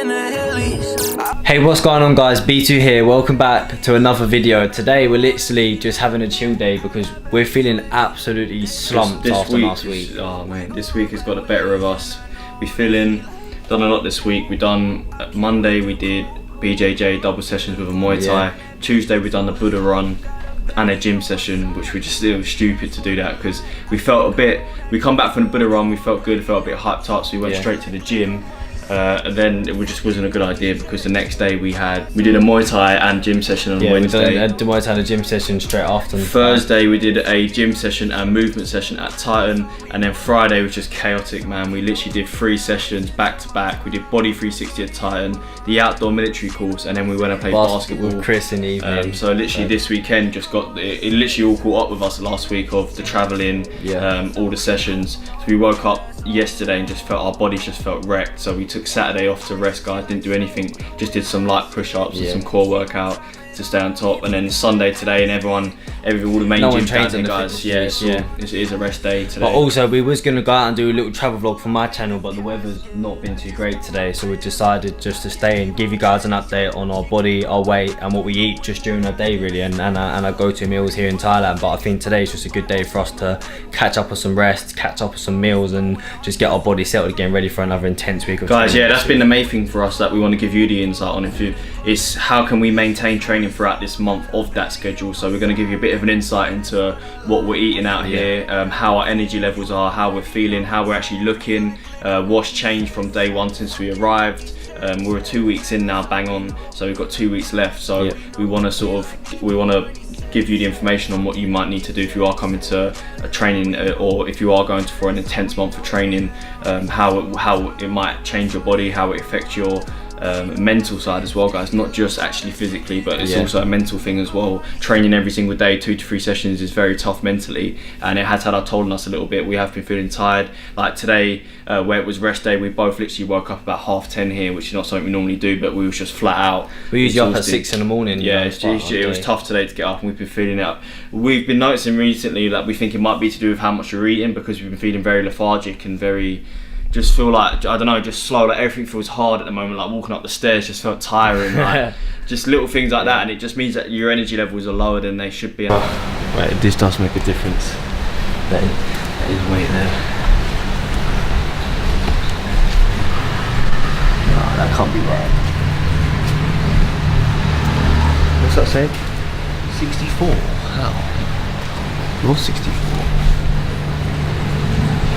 Hey, what's going on guys, B2 here, welcome back to another video. Today we're literally just having a chill day because we're feeling absolutely slumped after last week. Oh man, this week has got the better of us. We're feeling, done a lot this week. We done, Monday we did BJJ double sessions with a Muay Thai. Yeah. Tuesday we done the Buddha run and a gym session, which we just, it was stupid to do that because we felt a bit, we come back from the Buddha run, we felt good, felt a bit hyped up, so we went straight to the gym. And then it just wasn't a good idea because the next day we did a Muay Thai and gym session on Wednesday. Yeah, we did a Muay Thai and a gym session straight after. Thursday we did a gym session and movement session at Titan, and then Friday was just chaotic, man. We literally did 3 sessions back to back. We did body 360 at Titan, the outdoor military course, and then we went and played basketball with Chris in the evening. So literally this weekend just got it literally all caught up with us last week of the travelling, all the sessions. So we woke up yesterday and just felt our bodies just felt wrecked, so we took Saturday off to rest, guys. Didn't do anything, just did some light push-ups and some core workout to stay on top, and then Sunday today, and all the main gyms down there, guys. It is a rest day today. But also we was gonna go out and do a little travel vlog for my channel, but the weather's not been too great today, so we decided just to stay and give you guys an update on our body, our weight, and what we eat just during our day, really, and our go-to meals here in Thailand. But I think today's just a good day for us to catch up with some rest, catch up with some meals, and just get our body settled again, ready for another intense week of training. Guys, that's been the main thing for us that we want to give you the insight on. Is how can we maintain training throughout this month of that schedule. So we're going to give you a bit of an insight into what we're eating out here, how our energy levels are, how we're feeling, how we're actually looking, what's changed from day one since we arrived. We're 2 weeks in now, bang on, so we've got 2 weeks left. So we want to give you the information on what you might need to do if you are coming to a training, or if you are going for an intense month of training, how it might change your body, how it affects your mental side as well, guys. Not just actually physically, but it's also a mental thing as well. Training every single day, 2 to 3 sessions, is very tough mentally, and it has had our toll on us a little bit. We have been feeling tired. Like today, where it was rest day, we both literally woke up about 10:30 here, which is not something we normally do, but we was just flat out. We usually up at 6 in the morning. Yeah, it was tough today to get up, and we've been feeling it up. We've been noticing recently that we think it might be to do with how much we're eating, because we've been feeling very lethargic and very, just feel like, I don't know, just slow, like everything feels hard at the moment, like walking up the stairs just felt tiring, like just little things like that, and it just means that your energy levels are lower than they should be. Right, this does make a difference. That is weight there. No, that can't be right. What's that say? 64? How? You're 64.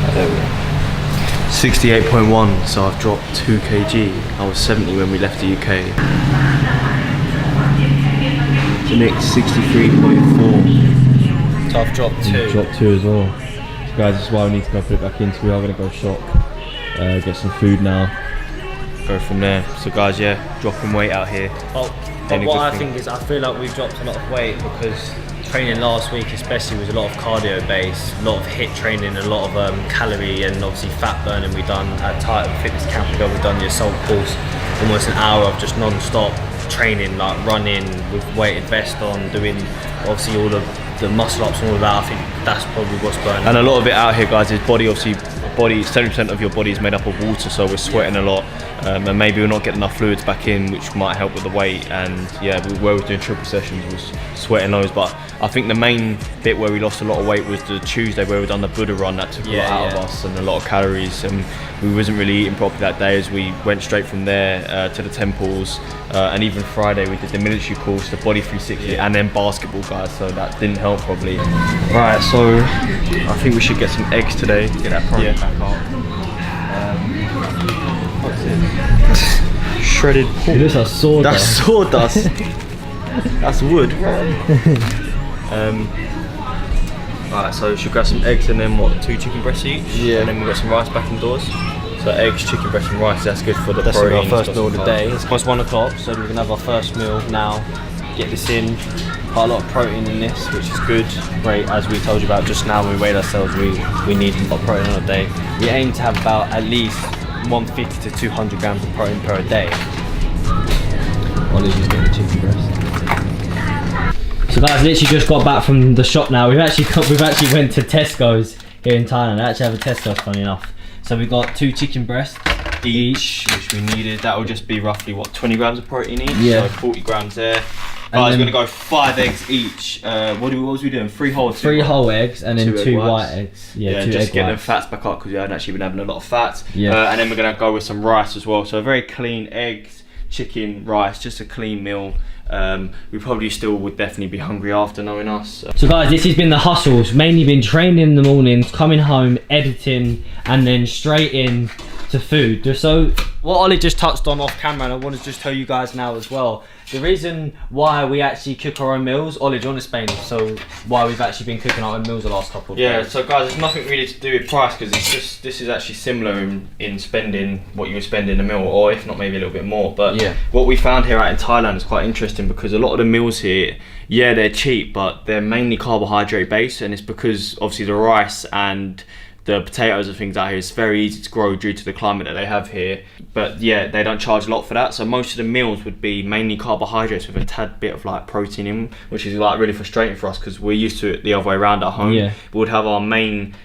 Oh, there we go. 68.1, so I've dropped 2 kg. I was 70 when we left the UK. The next 63.4. So I've dropped 2. I've dropped 2 as well. So guys, this is why we need to go put it back in. So we are going to go shop, get some food now, go from there. So guys, dropping weight out here. But what I think is, I feel like we've dropped a lot of weight because training last week especially was a lot of cardio based, a lot of HIIT training, a lot of calorie and obviously fat burning. We done at Titan Fitness Camp, we've done the assault course, almost an hour of just non-stop training, like running with weighted vest on, doing obviously all of the muscle ups and all of that. I think that's probably what's burning. And a lot of it out here, guys, is body. Obviously, 70% of your body is made up of water, so we're sweating a lot, and maybe we're not getting enough fluids back in, which might help with the weight. And where we were doing triple sessions was sweating loads. But I think the main bit where we lost a lot of weight was the Tuesday, where we done the Buddha run. That took a lot out of us and a lot of calories, and we wasn't really eating properly that day, as we went straight from there to the temples. And even Friday we did the military course, the body 360, and then basketball, guys, so that didn't help probably. Right, so I think we should get some eggs today, get that protein back up. What's this? Shredded pork. It is a sawdust. That's sawdust. That's wood. Alright, so we should grab some eggs and then 2 chicken breasts each? Yeah. And then we've got some rice back indoors. So eggs, chicken breast and rice, that's good for the That's protein. our first meal of the day. It's almost 1 o'clock, so we're gonna have our first meal now. Get this in. Quite a lot of protein in this, which is good. Great, as we told you about just now when we weighed ourselves, we need a lot of protein on a day. We aim to have about at least 150 to 200 grams of protein per day. Ollie's just getting the chicken breast. So guys, literally just got back from the shop now. We've actually went to Tesco's here in Thailand. I actually have a Tesco's, funny enough. So we got 2 chicken breasts, each, which we needed. That will just be roughly what, 20 grams of protein each. Yeah. So 40 grams there. Guys, we're gonna go 5 eggs each. What was we doing? 3 whole, 3 whole eggs and then 2 white eggs. Yeah, 2 just egg get them whites. fats back up because we hadn't actually been having a lot of fat. Yeah. And then we're gonna go with some rice as well. So a very clean eggs, chicken, rice, just a clean meal. We probably still would definitely be hungry after, knowing us. So guys, this has been the hustles. Mainly been training in the mornings, coming home, editing, and then straight in to food. So what Ollie just touched on off camera, and I want to just tell you guys now as well, the reason why we actually cook our own meals. Ollie, do you want to explain so why we've actually been cooking our own meals the last couple of days? Yeah, so guys, it's nothing really to do with price, because it's just, this is actually similar in spending what you would spend in a meal, or if not maybe a little bit more. But yeah, what we found here out in Thailand is quite interesting, because a lot of the meals here, yeah, they're cheap, but they're mainly carbohydrate based, and it's because obviously the rice and the potatoes and things out here is very easy to grow due to the climate that they have here. But yeah, they don't charge a lot for that, so most of the meals would be mainly carbohydrates with a tad bit of like protein in, which is like really frustrating for us because we're used to it the other way around at home. Yeah, we would have our main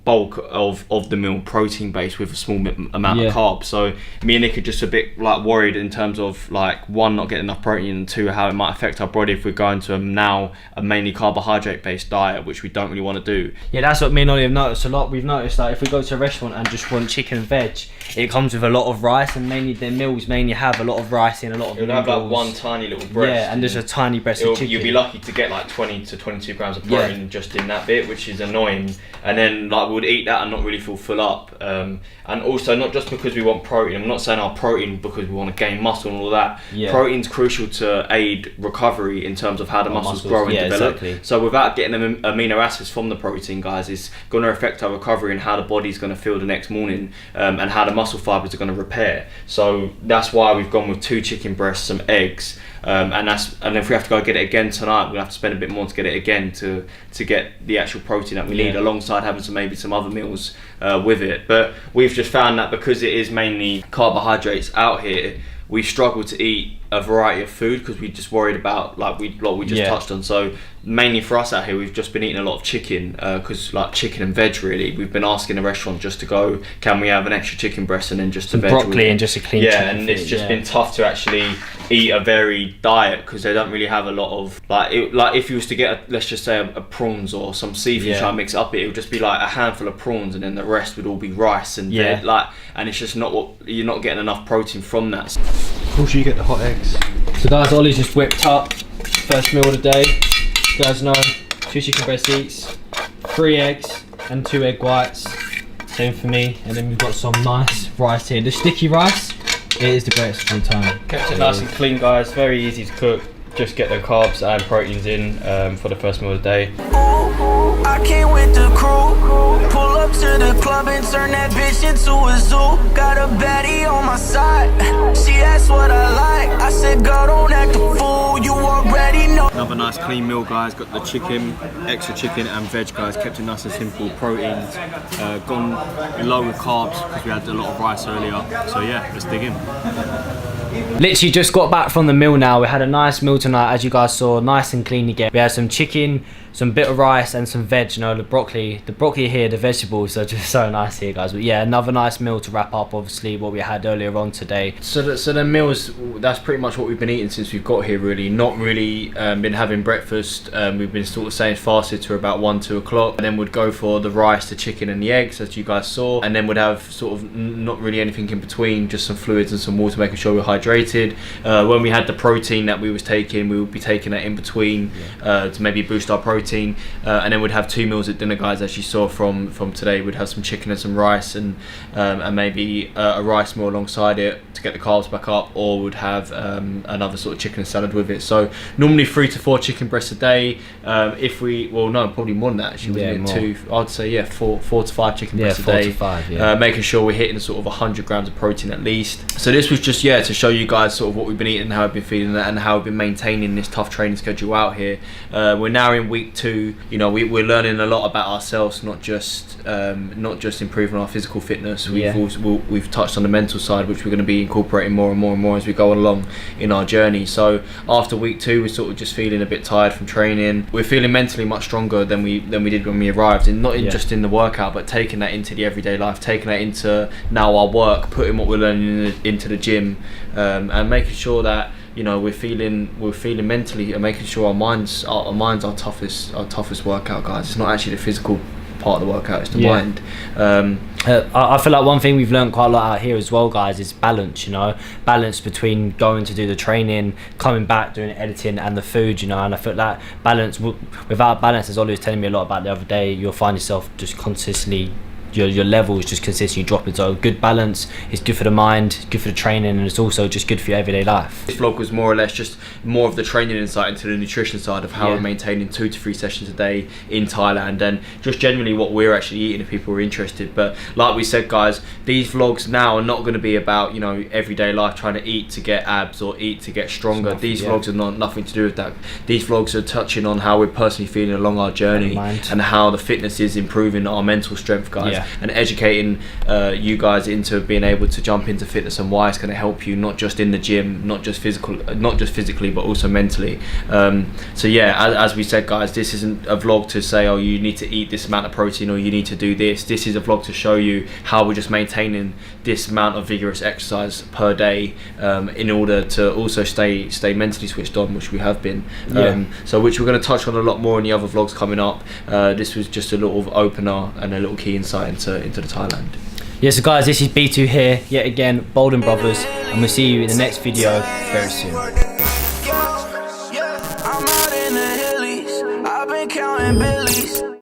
bulk of the meal protein based with a small amount of carbs. So me and Nick are just a bit like worried in terms of like, one, not getting enough protein, and two, how it might affect our body if we're going to a mainly carbohydrate based diet, which we don't really want to do. Yeah, that's what me and Ollie have noticed a lot. We've noticed that if we go to a restaurant and just want chicken and veg, it comes with a lot of rice, and mainly their meals mainly have a lot of rice in, a lot of It'll have like one tiny little breast. Yeah, and there's a tiny breast of chicken. You'll be lucky to get like 20 to 22 grams of protein just in that bit, which is annoying. And then like we would eat that and not really feel full up. And also, not just because we want protein, I'm not saying our protein because we want to gain muscle and all that. Yeah. Protein's crucial to aid recovery in terms of how the muscles grow and develop. Exactly. So without getting them amino acids from the protein, guys, it's going to affect our recovery and how the body's going to feel the next morning, and how the muscle fibers are going to repair. So that's why we've gone with 2 chicken breasts, some eggs, and if we have to go get it again tonight, we'll have to spend a bit more to get it again to get the actual protein that we need, alongside having maybe some other meals with it. But we've just found that because it is mainly carbohydrates out here, we struggle to eat a variety of food because we just worried about like we just touched on. So mainly for us out here, we've just been eating a lot of chicken, because like chicken and veg really. We've been asking the restaurant just to go, can we have an extra chicken breast and then just a veg broccoli and just a clean chicken and it's just been tough to actually eat a varied diet because they don't really have a lot of like if you was to get let's just say a prawns or some seafood, try and mix it up, it would just be like a handful of prawns and then the rest would all be rice and veg, and it's just not what you're not getting enough protein from that. Also, you get the hot eggs. So guys, Ollie's just whipped up first meal of the day. You guys know, 2 chicken breast eats, 3 eggs and 2 egg whites. Same for me. And then we've got some nice rice here. The sticky rice, it is the greatest of all time. Kept it nice and clean, guys. Very easy to cook. Just get the carbs and proteins in for the first meal of the day. I came with the crew, pull up to the club and turn that bitch into a zoo. Got a baddie on my side, she asked what I like, I said girl don't act a fool, you already know. Another nice clean meal, guys. Got the chicken, extra chicken and veg, guys. Kept it nice and simple. Proteins, gone low with carbs because we had a lot of rice earlier. So yeah, let's dig in. Literally just got back from the meal now. We had a nice meal tonight, as you guys saw, nice and clean again. We had some chicken, some bit of rice and some veg, you know, the broccoli here, the vegetables are just so nice here, guys. But yeah, another nice meal to wrap up obviously what we had earlier on today. So the meals, that's pretty much what we've been eating since we've got here really. Not really been having breakfast. We've been sort of staying fasted to about 1-2 o'clock, and then we'd go for the rice, the chicken and the eggs as you guys saw, and then we'd have sort of not really anything in between, just some fluids and some water, making sure we're hydrated. When we had the protein that we was taking, we would be taking that in between to maybe boost our protein, and then we'd have 2 meals at dinner, guys, as you saw from today. We'd have some chicken and some rice, and maybe a rice meal alongside it to get the carbs back up, or would have another sort of chicken and salad with it. So normally 3 to 4 chicken breasts a day. If we, well no, probably more than that actually. I'd say 4 to 5 chicken breasts a day. 4 to 5, making sure we're hitting sort of 100 grams of protein at least. So this was just to show you guys sort of what we've been eating, how I've been feeling that, and how I've been maintaining this tough training schedule out here. We're now in week 2, you know, we're learning a lot about ourselves, not just improving our physical fitness. We've touched on the mental side, which we're going to be incorporating more and more as we go along in our journey. So after week 2, we're sort of just feeling a bit tired from training. We're feeling mentally much stronger than we did when we arrived, and not just in the workout, but taking that into the everyday life, taking that into now our work, putting what we're learning into the gym, and making sure that, you know, we're feeling mentally, and making sure our minds our toughest workout, guys. It's not actually the physical part of the workout, it's the mind. I feel like one thing we've learned quite a lot out here as well, guys, is balance. You know, balance between going to do the training, coming back, doing editing, and the food. You know, and I feel like balance, without balance, as Ollie was telling me a lot about the other day, you'll find yourself just consistently, your levels just consistently dropping. So good balance is good for the mind, good for the training, and it's also just good for your everyday life. This vlog was more or less just more of the training insight into the nutrition side of how we're maintaining 2 to 3 sessions a day in Thailand, and just generally what we're actually eating if people are interested. But like we said, guys, these vlogs now are not going to be about, you know, everyday life, trying to eat to get abs or eat to get stronger. These vlogs are nothing to do with that. These vlogs are touching on how we're personally feeling along our journey, and how the fitness is improving our mental strength, guys. And educating you guys into being able to jump into fitness, and why it's going to help you, not just in the gym, not just physically, but also mentally. So yeah, as we said, guys, this isn't a vlog to say, oh, you need to eat this amount of protein or you need to do this. This is a vlog to show you how we're just maintaining this amount of vigorous exercise per day, in order to also stay mentally switched on, which we have been. So which we're going to touch on a lot more in the other vlogs coming up. This was just a little opener and a little key insight into the Thailand. Yeah, so guys, this is B2 here, yet again, Bolden Brothers, and we'll see you in the next video very soon. I'm out in the hillies, I've been counting billions.